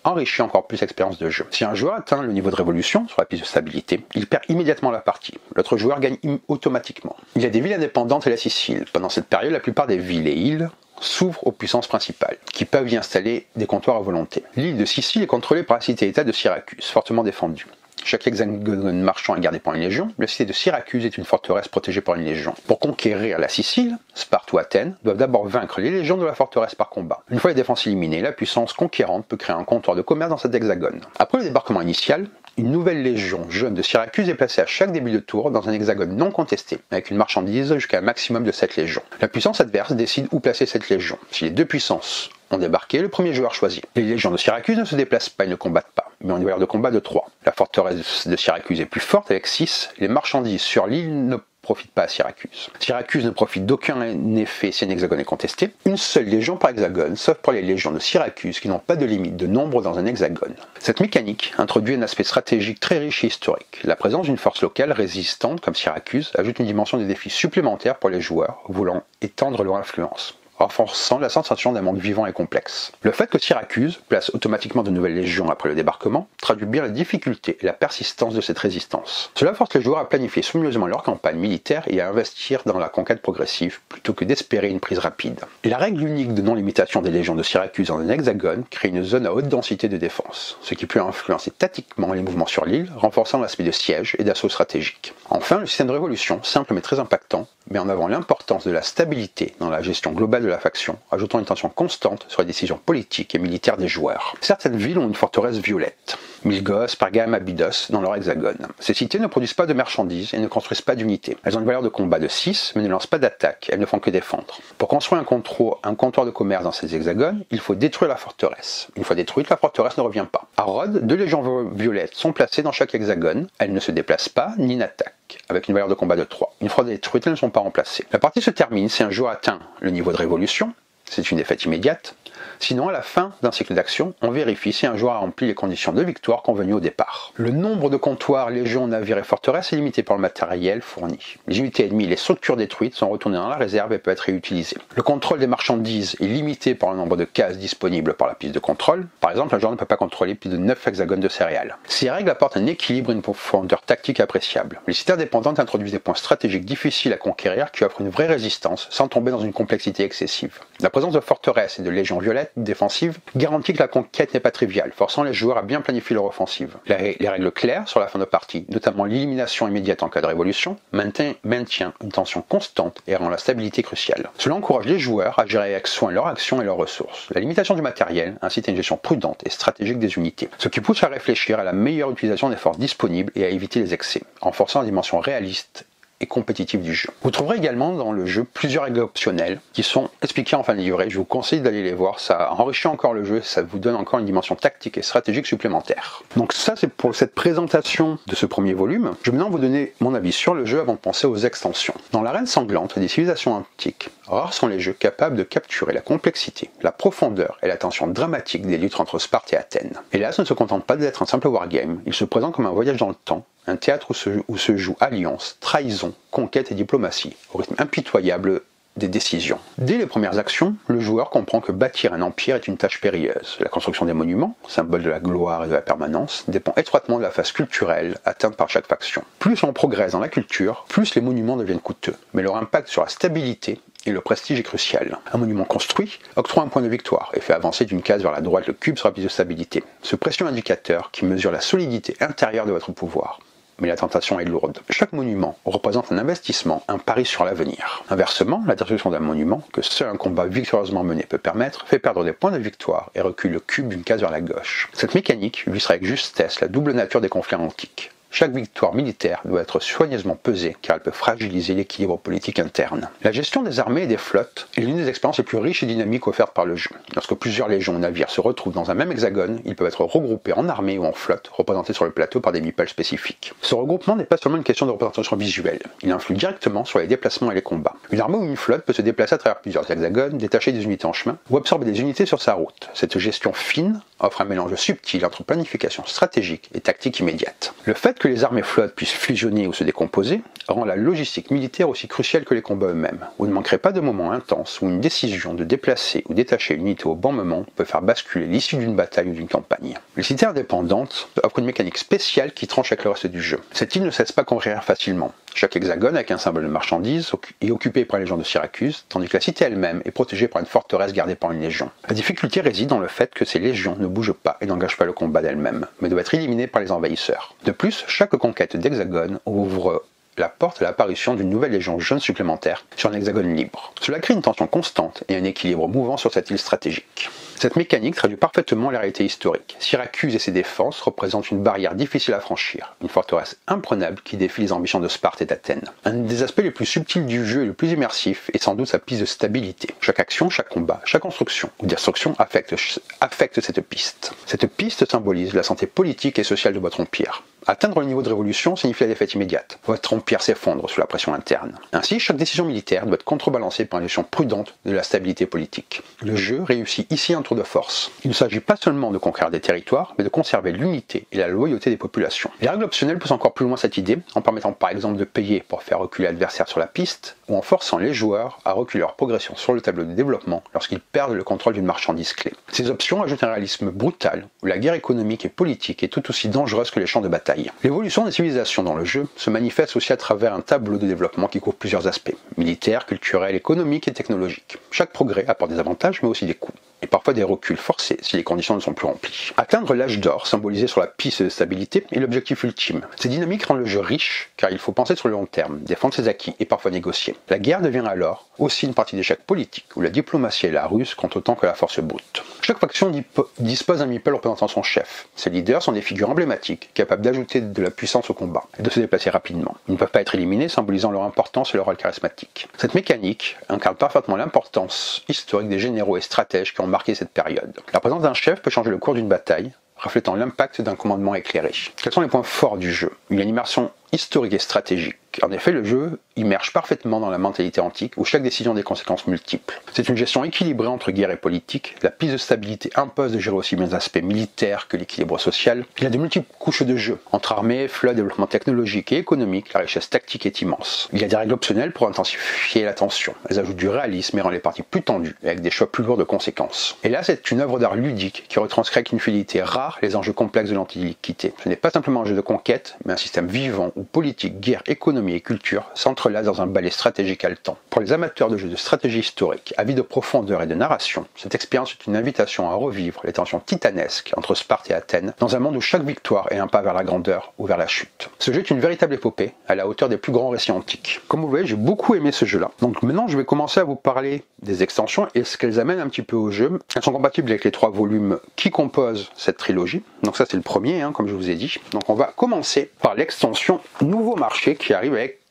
enrichit encore plus l'expérience de jeu. Si un joueur atteint le niveau de révolution sur la piste de stabilité, il perd immédiatement la partie. L'autre joueur gagne automatiquement. Il y a des villes indépendantes et la Sicile. Pendant cette période, la plupart des villes et îles s'ouvrent aux puissances principales, qui peuvent y installer des comptoirs à volonté. L'île de Sicile est contrôlée par la cité-état de Syracuse, fortement défendue. Chaque hexagone marchand est gardé par une légion. La cité de Syracuse est une forteresse protégée par une légion. Pour conquérir la Sicile, Sparte ou Athènes doivent d'abord vaincre les légions de la forteresse par combat. Une fois les défenses éliminées, la puissance conquérante peut créer un comptoir de commerce dans cet hexagone. Après le débarquement initial, une nouvelle légion jeune de Syracuse est placée à chaque début de tour dans un hexagone non contesté, avec une marchandise jusqu'à un maximum de 7 légions. La puissance adverse décide où placer cette légion. Si les deux puissances ont débarqué, le premier joueur choisit. Les légions de Syracuse ne se déplacent pas et ne combattent pas, mais ont une valeur de combat de 3. La forteresse de Syracuse est plus forte avec 6. Les marchandises sur l'île ne profitent pas à Syracuse. Syracuse ne profite d'aucun effet si un hexagone est contesté. Une seule légion par hexagone, sauf pour les légions de Syracuse qui n'ont pas de limite de nombre dans un hexagone. Cette mécanique introduit un aspect stratégique très riche et historique. La présence d'une force locale résistante comme Syracuse ajoute une dimension de défi supplémentaire pour les joueurs voulant étendre leur influence, renforçant la sensation d'un monde vivant et complexe. Le fait que Syracuse place automatiquement de nouvelles légions après le débarquement traduit bien la difficulté et la persistance de cette résistance. Cela force les joueurs à planifier soigneusement leur campagne militaire et à investir dans la conquête progressive plutôt que d'espérer une prise rapide. La règle unique de non-limitation des légions de Syracuse en un hexagone crée une zone à haute densité de défense, ce qui peut influencer tactiquement les mouvements sur l'île, renforçant l'aspect de siège et d'assaut stratégique. Enfin, le système de révolution, simple mais très impactant, met en avant l'importance de la stabilité dans la gestion globale de la faction, ajoutant une tension constante sur les décisions politiques et militaires des joueurs. Certaines villes ont une forteresse violette, Milgos, Pergame, Abydos, dans leur hexagone. Ces cités ne produisent pas de marchandises et ne construisent pas d'unités. Elles ont une valeur de combat de 6, mais ne lancent pas d'attaque, elles ne font que défendre. Pour construire un comptoir de commerce dans ces hexagones, il faut détruire la forteresse. Une fois détruite, la forteresse ne revient pas. À Rhodes, 2 légions violettes sont placées dans chaque hexagone, elles ne se déplacent pas ni n'attaquent, avec une valeur de combat de 3. Une fois détruites, elles ne sont pas remplacées. La partie se termine si un joueur atteint le niveau de révolution, c'est une défaite immédiate. Sinon, à la fin d'un cycle d'action, on vérifie si un joueur a rempli les conditions de victoire convenues au départ. Le nombre de comptoirs, légions, navires et forteresses est limité par le matériel fourni. Les unités ennemies et les structures détruites sont retournées dans la réserve et peuvent être réutilisées. Le contrôle des marchandises est limité par le nombre de cases disponibles par la piste de contrôle. Par exemple, un joueur ne peut pas contrôler plus de 9 hexagones de céréales. Ces règles apportent un équilibre et une profondeur tactique appréciable. Les cités indépendantes introduisent des points stratégiques difficiles à conquérir qui offrent une vraie résistance sans tomber dans une complexité excessive. La présence de forteresses et de légions violettes défensive garantit que la conquête n'est pas triviale, forçant les joueurs à bien planifier leur offensive. Les règles claires sur la fin de partie, notamment l'élimination immédiate en cas de révolution, maintient une tension constante et rend la stabilité cruciale. Cela encourage les joueurs à gérer avec soin leurs actions et leurs ressources. La limitation du matériel incite à une gestion prudente et stratégique des unités, ce qui pousse à réfléchir à la meilleure utilisation des forces disponibles et à éviter les excès, renforçant la dimension réaliste et compétitive du jeu. Vous trouverez également dans le jeu plusieurs règles optionnelles qui sont expliquées en fin de livret. Je vous conseille d'aller les voir, ça enrichit encore le jeu, ça vous donne encore une dimension tactique et stratégique supplémentaire. Donc ça c'est pour cette présentation de ce premier volume. Je vais maintenant vous donner mon avis sur le jeu avant de penser aux extensions. Dans l'arène sanglante des civilisations antiques, rares sont les jeux capables de capturer la complexité, la profondeur et la tension dramatique des luttes entre Sparte et Athènes. Hélas, ne se contente pas d'être un simple wargame, il se présente comme un voyage dans le temps, un théâtre où se jouent alliance, trahison, conquête et diplomatie, au rythme impitoyable des décisions. Dès les premières actions, le joueur comprend que bâtir un empire est une tâche périlleuse. La construction des monuments, symbole de la gloire et de la permanence, dépend étroitement de la phase culturelle atteinte par chaque faction. Plus on progresse dans la culture, plus les monuments deviennent coûteux, mais leur impact sur la stabilité et le prestige est crucial. Un monument construit octroie un point de victoire et fait avancer d'une case vers la droite le cube sur la piste de stabilité. Ce précieux indicateur qui mesure la solidité intérieure de votre pouvoir. Mais la tentation est lourde. Chaque monument représente un investissement, un pari sur l'avenir. Inversement, la destruction d'un monument, que seul un combat victorieusement mené peut permettre, fait perdre des points de victoire et recule le cube d'une case vers la gauche. Cette mécanique illustre avec justesse la double nature des conflits antiques. Chaque victoire militaire doit être soigneusement pesée car elle peut fragiliser l'équilibre politique interne. La gestion des armées et des flottes est l'une des expériences les plus riches et dynamiques offertes par le jeu. Lorsque plusieurs légions ou navires se retrouvent dans un même hexagone, ils peuvent être regroupés en armée ou en flotte, représentés sur le plateau par des meeples spécifiques. Ce regroupement n'est pas seulement une question de représentation visuelle, il influe directement sur les déplacements et les combats. Une armée ou une flotte peut se déplacer à travers plusieurs hexagones, détacher des unités en chemin ou absorber des unités sur sa route. Cette gestion fine offre un mélange subtil entre planification stratégique et tactique immédiate. Le fait que les armées et flottes puissent fusionner ou se décomposer rend la logistique militaire aussi cruciale que les combats eux-mêmes. Vous ne manquerez pas de moments intenses où une décision de déplacer ou détacher une unité au bon moment peut faire basculer l'issue d'une bataille ou d'une campagne. Les cités indépendantes offrent une mécanique spéciale qui tranche avec le reste du jeu. Cette île ne cesse pas conquérir facilement. Chaque hexagone, avec un symbole de marchandise, est occupé par les légions de Syracuse, tandis que la cité elle-même est protégée par une forteresse gardée par une légion. La difficulté réside dans le fait que ces légions ne bougent pas et n'engagent pas le combat d'elles-mêmes, mais doivent être éliminées par les envahisseurs. De plus, chaque conquête d'hexagone ouvre la porte à l'apparition d'une nouvelle légion jaune supplémentaire sur un hexagone libre. Cela crée une tension constante et un équilibre mouvant sur cette île stratégique. Cette mécanique traduit parfaitement la réalité historique. Syracuse et ses défenses représentent une barrière difficile à franchir, une forteresse imprenable qui défie les ambitions de Sparte et d'Athènes. Un des aspects les plus subtils du jeu et le plus immersif est sans doute sa piste de stabilité. Chaque action, chaque combat, chaque construction ou destruction affecte cette piste. Cette piste symbolise la santé politique et sociale de votre empire. Atteindre le niveau de révolution signifie la défaite immédiate. Votre empire s'effondre sous la pression interne. Ainsi, chaque décision militaire doit être contrebalancée par une gestion prudente de la stabilité politique. Le jeu réussit ici un tour de force. Il ne s'agit pas seulement de conquérir des territoires, mais de conserver l'unité et la loyauté des populations. Les règles optionnelles poussent encore plus loin cette idée, en permettant par exemple de payer pour faire reculer l'adversaire sur la piste, ou en forçant les joueurs à reculer leur progression sur le tableau de développement lorsqu'ils perdent le contrôle d'une marchandise clé. Ces options ajoutent un réalisme brutal, où la guerre économique et politique est tout aussi dangereuse que les champs de bataille. L'évolution des civilisations dans le jeu se manifeste aussi à travers un tableau de développement qui couvre plusieurs aspects, militaires, culturels, économiques et technologiques. Chaque progrès apporte des avantages mais aussi des coûts, et parfois des reculs forcés si les conditions ne sont plus remplies. Atteindre l'âge d'or, symbolisé sur la piste de stabilité, est l'objectif ultime. Ces dynamiques rendent le jeu riche, car il faut penser sur le long terme, défendre ses acquis et parfois négocier. La guerre devient alors aussi une partie d'échec politique, où la diplomatie et la ruse comptent autant que la force brute. Chaque faction dispose d'un meeple représentant son chef. Ces leaders sont des figures emblématiques, capables d'ajouter de la puissance au combat, et de se déplacer rapidement. Ils ne peuvent pas être éliminés, symbolisant leur importance et leur rôle charismatique. Cette mécanique incarne parfaitement l'importance historique des généraux et stratèges qui ont marqué cette période. La présence d'un chef peut changer le cours d'une bataille, reflétant l'impact d'un commandement éclairé. Quels sont les points forts du jeu? Une animation historique et stratégique. En effet, le jeu immerge parfaitement dans la mentalité antique où chaque décision a des conséquences multiples. C'est une gestion équilibrée entre guerre et politique. La piste de stabilité impose de gérer aussi bien les aspects militaires que l'équilibre social. Il y a de multiples couches de jeu. Entre armées, flotte, développement technologique et économique, la richesse tactique est immense. Il y a des règles optionnelles pour intensifier la tension. Elles ajoutent du réalisme et rendent les parties plus tendues, avec des choix plus lourds de conséquences. Et là, c'est une œuvre d'art ludique qui retranscrit avec une fidélité rare les enjeux complexes de l'Antiquité. Ce n'est pas simplement un jeu de conquête, mais un système vivant où politique, guerre, économie et culture s'entrelacent dans un ballet stratégique haletant. Pour les amateurs de jeux de stratégie historique, avides de profondeur et de narration, cette expérience est une invitation à revivre les tensions titanesques entre Sparte et Athènes, dans un monde où chaque victoire est un pas vers la grandeur ou vers la chute. Ce jeu est une véritable épopée, à la hauteur des plus grands récits antiques. Comme vous voyez, j'ai beaucoup aimé ce jeu-là. Donc maintenant, je vais commencer à vous parler des extensions et ce qu'elles amènent un petit peu au jeu. Elles sont compatibles avec les 3 volumes qui composent cette trilogie. Donc ça, c'est le premier, comme je vous ai dit. Donc on va commencer par l'extension Nouveau Marché qui arrive avec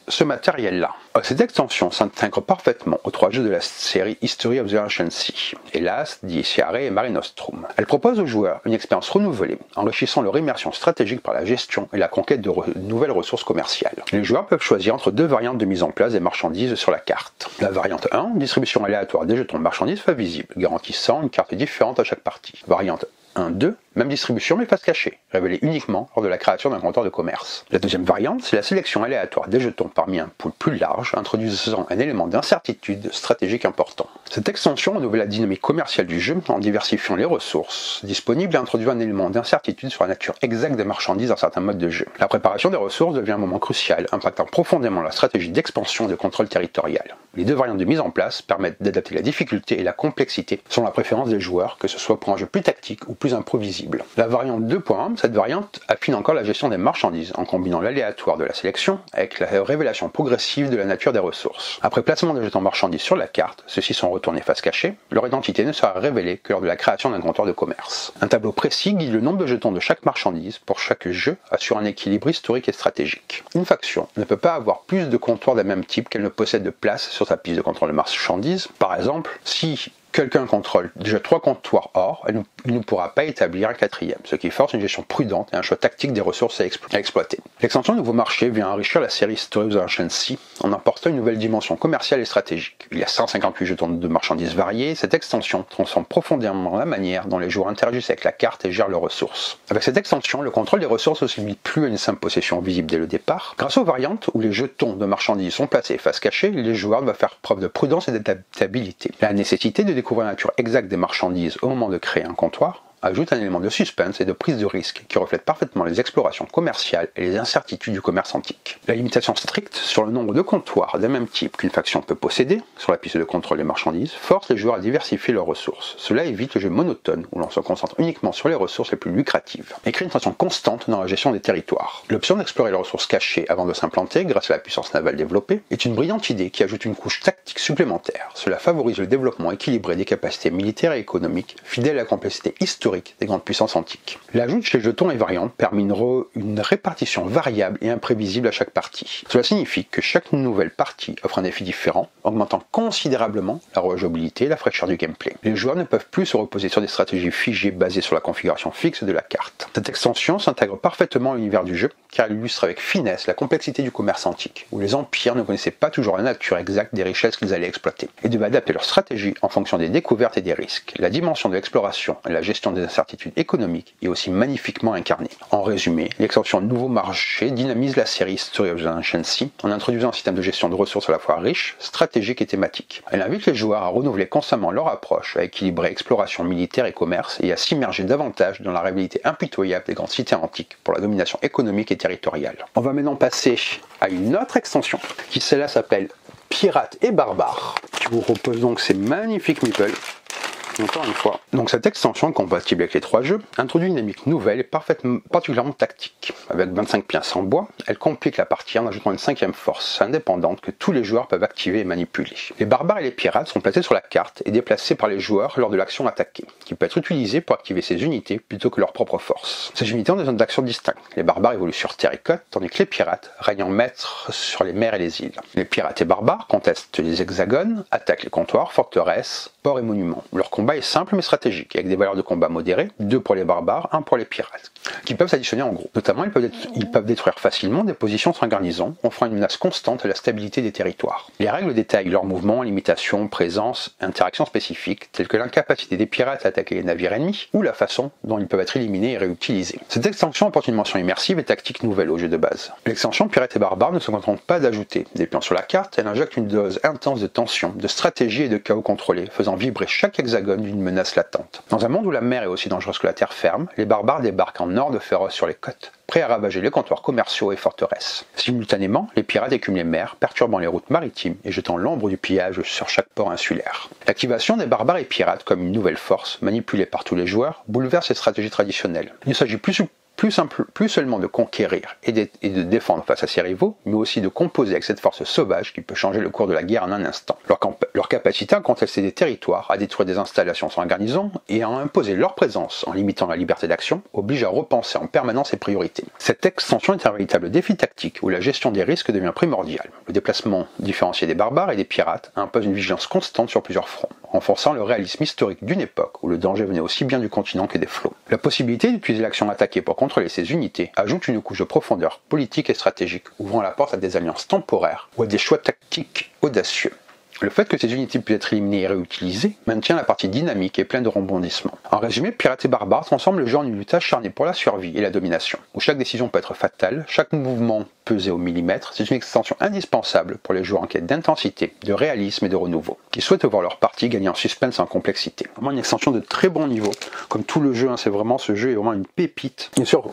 ce matériel-là. Cette extension s'intègre parfaitement aux 3 jeux de la série History of the Ancient Sea, Hélas, Diciare et Mare Nostrum. Elle propose aux joueurs une expérience renouvelée, enrichissant leur immersion stratégique par la gestion et la conquête de nouvelles ressources commerciales. Les joueurs peuvent choisir entre 2 variantes de mise en place des marchandises sur la carte. La variante 1, distribution aléatoire des jetons de marchandises pas visibles, garantissant une carte différente à chaque partie. Variante 1-2, même distribution mais face cachée, révélée uniquement lors de la création d'un comptoir de commerce. La deuxième variante, c'est la sélection aléatoire des jetons parmi un pool plus large, introduisant un élément d'incertitude stratégique important. Cette extension renouvelle la dynamique commerciale du jeu en diversifiant les ressources disponibles et introduit un élément d'incertitude sur la nature exacte des marchandises dans certains modes de jeu. La préparation des ressources devient un moment crucial, impactant profondément la stratégie d'expansion et de contrôle territorial. Les 2 variantes de mise en place permettent d'adapter la difficulté et la complexité selon la préférence des joueurs, que ce soit pour un jeu plus tactique ou plus imprévisible. La variante 2.1, cette variante affine encore la gestion des marchandises en combinant l'aléatoire de la sélection avec la révélation progressive de la nature des ressources. Après placement des jetons marchandises sur la carte, ceux-ci sont retournés face cachée, leur identité ne sera révélée que lors de la création d'un comptoir de commerce. Un tableau précis guide le nombre de jetons de chaque marchandise pour chaque jeu, assure un équilibre historique et stratégique. Une faction ne peut pas avoir plus de comptoirs d'un même type qu'elle ne possède de place sur sa piste de contrôle de marchandises. Par exemple, si quelqu'un contrôle déjà 3 comptoirs or, il ne pourra pas établir un 4e, ce qui force une gestion prudente et un choix tactique des ressources à exploiter. L'extension Nouveau Marché vient enrichir la série History of the Ancient Sea en apportant une nouvelle dimension commerciale et stratégique. Il y a 158 jetons de marchandises variées, cette extension transforme profondément la manière dont les joueurs interagissent avec la carte et gèrent leurs ressources. Avec cette extension, le contrôle des ressources ne se limite plus à une simple possession visible dès le départ. Grâce aux variantes où les jetons de marchandises sont placés face cachée, les joueurs doivent faire preuve de prudence et d'adaptabilité. La nécessité de découvrir la nature exacte des marchandises au moment de créer un comptoir ajoute un élément de suspense et de prise de risque qui reflète parfaitement les explorations commerciales et les incertitudes du commerce antique. La limitation stricte sur le nombre de comptoirs d'un même type qu'une faction peut posséder sur la piste de contrôle des marchandises force les joueurs à diversifier leurs ressources. Cela évite le jeu monotone où l'on se concentre uniquement sur les ressources les plus lucratives et crée une tension constante dans la gestion des territoires. L'option d'explorer les ressources cachées avant de s'implanter grâce à la puissance navale développée est une brillante idée qui ajoute une couche tactique supplémentaire. Cela favorise le développement équilibré des capacités militaires et économiques, fidèle à la complexité historique historique des grandes puissances antiques. L'ajout de ces jetons et variantes permet une répartition variable et imprévisible à chaque partie. Cela signifie que chaque nouvelle partie offre un défi différent, augmentant considérablement la rejouabilité et la fraîcheur du gameplay. Les joueurs ne peuvent plus se reposer sur des stratégies figées basées sur la configuration fixe de la carte. Cette extension s'intègre parfaitement à l'univers du jeu, car elle illustre avec finesse la complexité du commerce antique, où les empires ne connaissaient pas toujours la nature exacte des richesses qu'ils allaient exploiter, et devaient adapter leur stratégie en fonction des découvertes et des risques. La dimension de l'exploration et la gestion des incertitudes économiques est aussi magnifiquement incarnée. En résumé, l'extension Nouveau Marché dynamise la série History of the Ancient Sea en introduisant un système de gestion de ressources à la fois riche, stratégique et thématique. Elle invite les joueurs à renouveler constamment leur approche, à équilibrer exploration militaire et commerce et à s'immerger davantage dans la rivalité impitoyable des grandes cités antiques pour la domination économique et territoriale. On va maintenant passer à une autre extension qui celle-là s'appelle Pirates et Barbares, qui vous propose donc ces magnifiques meeples. Encore une fois. Donc cette extension, compatible avec les 3 jeux, introduit une dynamique nouvelle et particulièrement tactique. Avec 25 pièces en bois, elle complique la partie en ajoutant une 5e force indépendante que tous les joueurs peuvent activer et manipuler. Les barbares et les pirates sont placés sur la carte et déplacés par les joueurs lors de l'action attaquée, qui peut être utilisée pour activer ces unités plutôt que leurs propres forces. Ces unités ont des zones d'action distinctes. Les barbares évoluent sur terre et côte, tandis que les pirates règnent en maîtres sur les mers et les îles. Les pirates et barbares contestent les hexagones, attaquent les comptoirs, forteresses, ports et monuments. Leur combat est simple mais stratégique, avec des valeurs de combat modérées, 2 pour les barbares, 1 pour les pirates, qui peuvent s'additionner en groupe. Notamment, ils peuvent détruire facilement des positions sans garnison, offrant une menace constante à la stabilité des territoires. Les règles détaillent leurs mouvements, limitations, présence, interactions spécifiques, telles que l'incapacité des pirates à attaquer les navires ennemis, ou la façon dont ils peuvent être éliminés et réutilisés. Cette extension apporte une dimension immersive et tactique nouvelle au jeu de base. L'extension Pirates et Barbares ne se contente pas d'ajouter des pions sur la carte, elle injecte une dose intense de tension, de stratégie et de chaos contrôlé, faisant vibrer chaque hexagone d'une menace latente. Dans un monde où la mer est aussi dangereuse que la terre ferme, les barbares débarquent en ordre féroce sur les côtes, prêts à ravager les comptoirs commerciaux et forteresses. Simultanément, les pirates écument les mers, perturbant les routes maritimes et jetant l'ombre du pillage sur chaque port insulaire. L'activation des barbares et pirates comme une nouvelle force, manipulée par tous les joueurs, bouleverse les stratégies traditionnelles. Il s'agit plus seulement de conquérir et de défendre face à ses rivaux, mais aussi de composer avec cette force sauvage qui peut changer le cours de la guerre en un instant. Leur capacité à contester des territoires, à détruire des installations sans garnison et à imposer leur présence en limitant la liberté d'action oblige à repenser en permanence ses priorités. Cette extension est un véritable défi tactique où la gestion des risques devient primordiale. Le déplacement différencié des barbares et des pirates impose une vigilance constante sur plusieurs fronts, renforçant le réalisme historique d'une époque où le danger venait aussi bien du continent que des flots. La possibilité d'utiliser l'action attaquée pour contrôler ces unités ajoute une couche de profondeur politique et stratégique, ouvrant la porte à des alliances temporaires ou à des choix tactiques audacieux. Le fait que ces unités puissent être éliminées et réutilisées maintient la partie dynamique et pleine de rebondissements. En résumé, Pirates et Barbares transforment le jeu en une lutte acharnée pour la survie et la domination, où chaque décision peut être fatale, chaque mouvement pesé au millimètre. C'est une extension indispensable pour les joueurs en quête d'intensité, de réalisme et de renouveau, qui souhaitent voir leur partie gagner en suspense et en complexité. Vraiment une extension de très bon niveau, comme tout le jeu, c'est vraiment, ce jeu est vraiment une pépite. Bien sûr.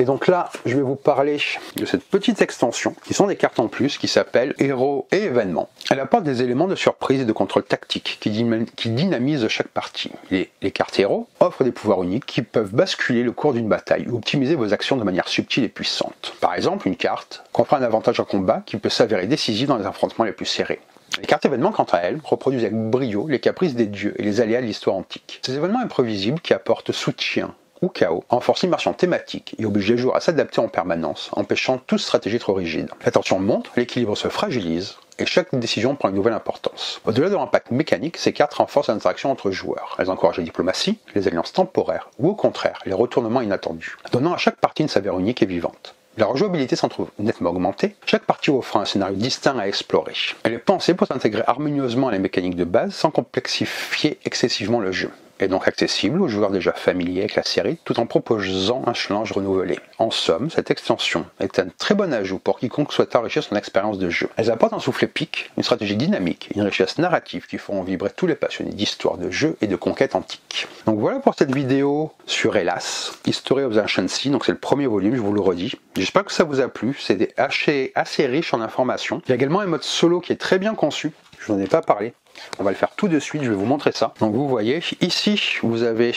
Et donc là, je vais vous parler de cette petite extension, qui sont des cartes en plus, qui s'appellent Héros et Événements. Elle apporte des éléments de surprise et de contrôle tactique qui dynamisent chaque partie. Les cartes Héros offrent des pouvoirs uniques qui peuvent basculer le cours d'une bataille ou optimiser vos actions de manière subtile et puissante. Par exemple, une carte confère un avantage en combat qui peut s'avérer décisif dans les affrontements les plus serrés. Les cartes événements, quant à elles, reproduisent avec brio les caprices des dieux et les aléas de l'histoire antique. Ces événements imprévisibles qui apportent soutien ou chaos, renforce l'immersion thématique et oblige les joueurs à s'adapter en permanence, empêchant toute stratégie trop rigide. La tension monte, l'équilibre se fragilise, et chaque décision prend une nouvelle importance. Au-delà de leur impact mécanique, ces cartes renforcent l'interaction entre joueurs. Elles encouragent la diplomatie, les alliances temporaires, ou au contraire, les retournements inattendus, donnant à chaque partie une saveur unique et vivante. La rejouabilité s'en trouve nettement augmentée, chaque partie offre un scénario distinct à explorer. Elle est pensée pour s'intégrer harmonieusement à les mécaniques de base sans complexifier excessivement le jeu. Est donc accessible aux joueurs déjà familiers avec la série, tout en proposant un challenge renouvelé. En somme, cette extension est un très bon ajout pour quiconque souhaite enrichir son expérience de jeu. Elle apporte un souffle épique, une stratégie dynamique et une richesse narrative qui feront vibrer tous les passionnés d'histoire de jeu et de conquête antique. Donc voilà pour cette vidéo sur Hélas, History of the Ancient Sea, donc c'est le premier volume, je vous le redis. J'espère que ça vous a plu, c'est assez riche en informations. Il y a également un mode solo qui est très bien conçu, je n'en ai pas parlé. On va le faire tout de suite, je vais vous montrer ça. Donc vous voyez, ici vous avez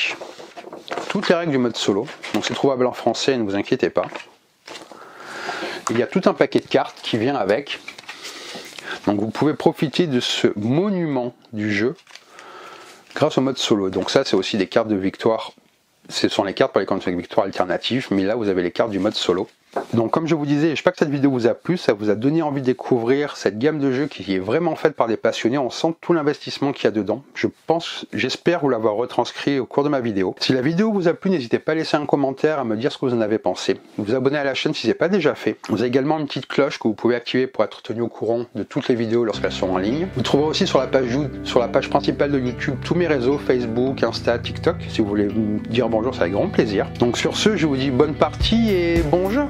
toutes les règles du mode solo. Donc c'est trouvable en français, ne vous inquiétez pas. Il y a tout un paquet de cartes qui vient avec. Donc vous pouvez profiter de ce monument du jeu grâce au mode solo. Donc ça c'est aussi des cartes de victoire Ce sont les cartes pour les comptes victoires alternatifs, mais là vous avez les cartes du mode solo. Donc comme je vous disais, j'espère que cette vidéo vous a plu, ça vous a donné envie de découvrir cette gamme de jeux qui est vraiment faite par des passionnés, on sent tout l'investissement qu'il y a dedans. J'espère vous l'avoir retranscrit au cours de ma vidéo. Si la vidéo vous a plu, n'hésitez pas à laisser un commentaire, à me dire ce que vous en avez pensé. Vous abonner à la chaîne si ce n'est pas déjà fait. Vous avez également une petite cloche que vous pouvez activer pour être tenu au courant de toutes les vidéos lorsqu'elles sont en ligne. Vous trouverez aussi sur la page principale de YouTube tous mes réseaux, Facebook, Insta, TikTok. Si vous voulez me dire bonjour, c'est avec grand plaisir. Donc sur ce, je vous dis bonne partie et bon jeu.